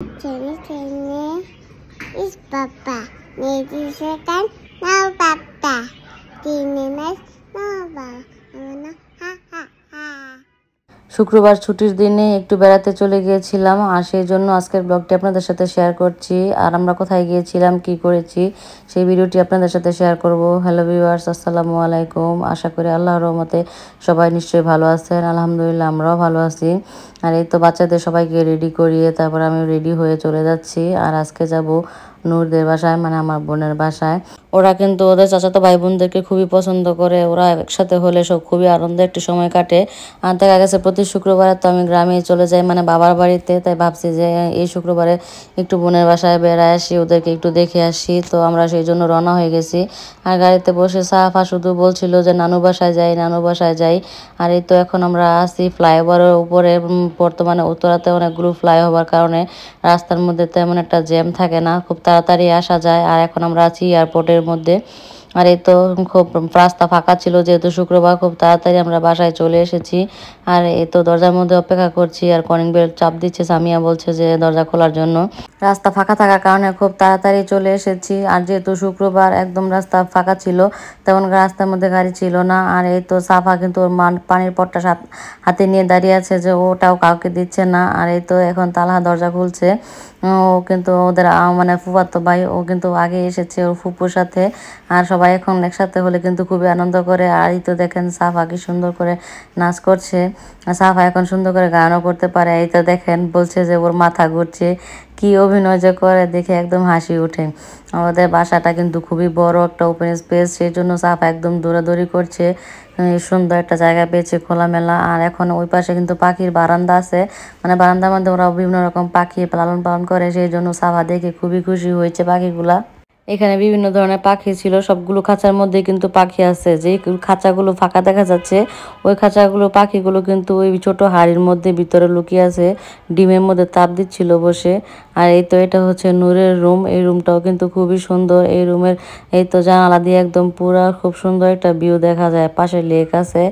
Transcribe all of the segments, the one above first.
Chinese is Papa. Maybe second, no Papa. Teenage, no Papa. Ha ha ha. শুক্রবার ছুটির দিনে একটু বেড়াতে চলে গিয়েছিলাম আর সেই জন্য আজকের ব্লগটি আপনাদের সাথে শেয়ার করছি। আর আমরা কোথায় গিয়েছিলাম, কি করেছি সেই ভিডিওটি আপনাদের সাথে শেয়ার করব। হ্যালো ভিউয়ার্স, আসসালামু আলাইকুম। আশা করি আল্লাহর রহমতে সবাই নিশ্চয়ই ভালো আছেন। আলহামদুলিল্লাহ আমরাও ভালো আছি। আর এই তো বাচ্চাদের সবাইকে রেডি করিয়ে তারপর আমি রেডি হয়ে চলে যাচ্ছি। আর আজকে যাব নূরদের বাসায়, মানে আমার বোনের বাসায়। ওরা কিন্তু ওদের চাচাতো ভাই বোনদেরকে খুবই পছন্দ করে। ওরা একসাথে হলে সব খুবই আনন্দের একটি সময় কাটে। আর দেখা গেছে প্রতি শুক্রবারে তো আমি গ্রামে চলে যাই, মানে বাবার বাড়িতে। তাই ভাবছি যে এই শুক্রবারে একটু বোনের বাসায় বেড়ায় আসি, ওদেরকে একটু দেখে আসি। তো আমরা সেই জন্য রওনা হয়ে গেছি। আর গাড়িতে বসে সাফা শুধু বলছিল যে নানু বাসায় যাই, নানু বাসায় যাই। আর এই তো এখন আমরা আছি ফ্লাইওভারের উপরে। বর্তমানে উত্তরাতে অনেকগুলো ফ্লাইওভার কারণে রাস্তার মধ্যে তেমন একটা জ্যাম থাকে না, খুব তাড়াতাড়ি আসা যায়। আর এখন আমরা আছি এয়ারপোর্টের মধ্যে। আর এই তো খুব রাস্তা ফাঁকা ছিল যেহেতু শুক্রবার, খুব তাড়াতাড়ি আমরা বাসায় চলে এসেছি। আর এই তো দরজার মধ্যে অপেক্ষা করছি, আর কলিং বেল চাপ দিচ্ছে, সামিয়া বলছে যে দরজা খোলার জন্য। রাস্তা ফাঁকা থাকার কারণে খুব তাড়াতাড়ি চলে এসেছি। আর যেহেতু শুক্রবার একদম রাস্তা ফাঁকা ছিল, তেমন রাস্তার মধ্যে গাড়ি ছিল না। আর এই তো সাফা কিন্তু ওর পানির পটটা হাতে নিয়ে দাঁড়িয়ে আছে, যে ওটাও কাউকে দিচ্ছে না। আর এই তো এখন তালহা দরজা খুলছে। ও কিন্তু ওদের মানে ফুফাতো ভাই, ও কিন্তু আগে এসেছে ওর ফুপুর সাথে। আর সবাই এখন একসাথে হলে কিন্তু খুবই আনন্দ করে। আর এই তো দেখেন সাফা কি সুন্দর করে নাচ করছে। সাফা এখন সুন্দর করে গানও করতে পারে। এই তো দেখেন বলছে যে ওর মাথা ঘুরছে, কি অভিনয় যে করে দেখে একদম হাসি ওঠে। আমাদের বাসাটা কিন্তু খুবই বড় একটা ওপেন স্পেস, সেই জন্য সাফা একদম দৌড়াদৌড়ি করছে। সুন্দর একটা জায়গা পেয়েছে খোলামেলা। আর এখন ওই পাশে কিন্তু পাখির বারান্দা আছে, মানে বারান্দার মধ্যে ওরা বিভিন্ন রকম পাখি লালন পালন করে, সেই জন্য সাফা দেখে খুবই খুশি হয়েছে পাখিগুলা। এখানে বিভিন্ন ধরনের পাখি ছিল, সবগুলো খাঁচার মধ্যে কিন্তু পাখি আছে। যে খাঁচাগুলো ফাঁকা দেখা যাচ্ছে ওই খাঁচাগুলো পাখিগুলো কিন্তু ওই ছোট হাড়ির মধ্যে ভিতরে লুকিয়ে আছে, ডিমের মধ্যে তাপ দিচ্ছিল বসে। আর এই তো এটা হচ্ছে নূরের রুম। এই রুমটাও কিন্তু খুবই সুন্দর। এই রুমের এই তো জানালা দিয়ে একদম পুরা খুব সুন্দর একটা ভিউ দেখা যায়। পাশে লেক আছে,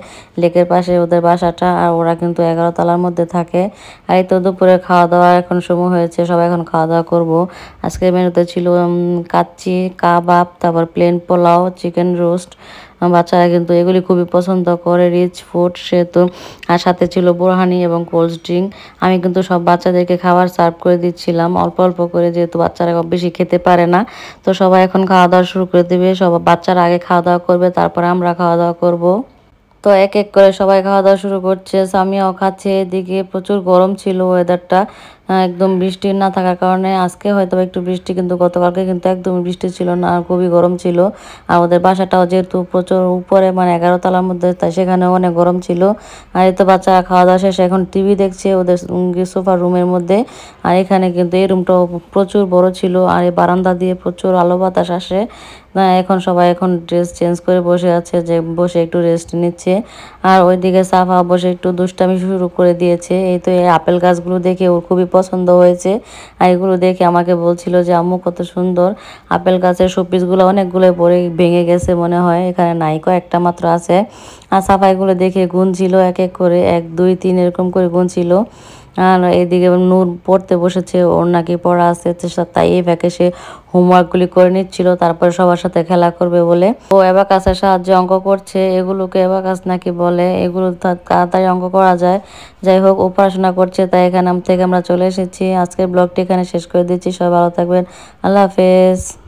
লেকের পাশে ওদের বাসাটা। আর ওরা কিন্তু 11 তলার মধ্যে থাকে। আর এই তো দুপুরে খাওয়া দাওয়া এখন সময় হয়েছে, সবাই এখন খাওয়া দাওয়া করবো। আজকের মেনুতে ছিল কাচ্চি, কাবাব, তারপর প্লেন পোলাও, চিকেন রোস্ট। বাচ্চারা কিন্তু এগুলি খুবই পছন্দ করে, রিচ ফুড সেহেতু। আর সাথে ছিল বোরহানি এবং কোল্ড ড্রিঙ্ক। আমি কিন্তু সব বাচ্চাদেরকে খাবার সার্ভ করে দিচ্ছিলাম অল্প অল্প করে, যেহেতু বাচ্চারা বেশি খেতে পারে না। তো সবাই এখন খাওয়া দাওয়া শুরু করে দেবে। সব বাচ্চারা আগে খাওয়া দাওয়া করবে, তারপরে আমরা খাওয়া দাওয়া করব। তো এক এক করে সবাই খাওয়া দাওয়া শুরু করছে, সামিয়াও খাচ্ছে। এদিকে প্রচুর গরম ছিল ওয়েদারটা, একদম বৃষ্টি না থাকার কারণে আজকে হয়তো একটু বৃষ্টি, কিন্তু গতকালকে কিন্তু একদমই বৃষ্টি ছিল না, খুবই গরম ছিল। আর ওদের বাসাটাও যেহেতু প্রচুর উপরে, মানে 11 তলার মধ্যে, তাই সেখানেও অনেক গরম ছিল। আর এই তো বাচ্চারা খাওয়া দাওয়া শেষে এখন টিভি দেখছে ওদের সোফার রুমের মধ্যে। আর এখানে কিন্তু এই রুমটাও প্রচুর বড় ছিল, আর এই বারান্দা দিয়ে প্রচুর আলো বাতাস আসে। এখন সবাই এখন ড্রেস চেঞ্জ করে বসে আছে, যে বসে একটু রেস্ট নিচ্ছে। আর ওইদিকে সাফা বসে একটু দুষ্টামি শুরু করে দিয়েছে। এই তো এই আপেল গাছগুলো দেখে ওর খুবই পছন্দ হয়েছে। আর এগুলো দেখে আমাকে বলছিল যে আম্মু কত সুন্দর আপেল গাছের শোপিসগুলো, অনেকগুলো পরে ভেঙে গেছে মনে হয়, এখানে নাই, কয়েকটা মাত্র আছে। আর সাফা এগুলো দেখে গুনছিল এক এক করে, 1 2 3 এরকম করে গুনছিল। আর এদিকে নূর পড়তে বসেছে, ওর নাকি পড়া আছে, তাই এই ফাঁকে সে হোমওয়ার্কগুলি করে নিচ্ছিল, তারপরে সবার সাথে খেলা করবে বলে ও অ্যাবাকাসের সাহায্যে অঙ্ক করছে। এগুলোকে অ্যাবাকাস নাকি বলে, এগুলো তাড়াতাড়ি অঙ্ক করা যায়। যাই হোক, ও পড়াশোনা করছে, তাই এখানে থেকে আমরা চলে এসেছি। আজকের ব্লগটি এখানে শেষ করে দিচ্ছি। সবাই ভালো থাকবেন, আল্লাহ হাফেজ।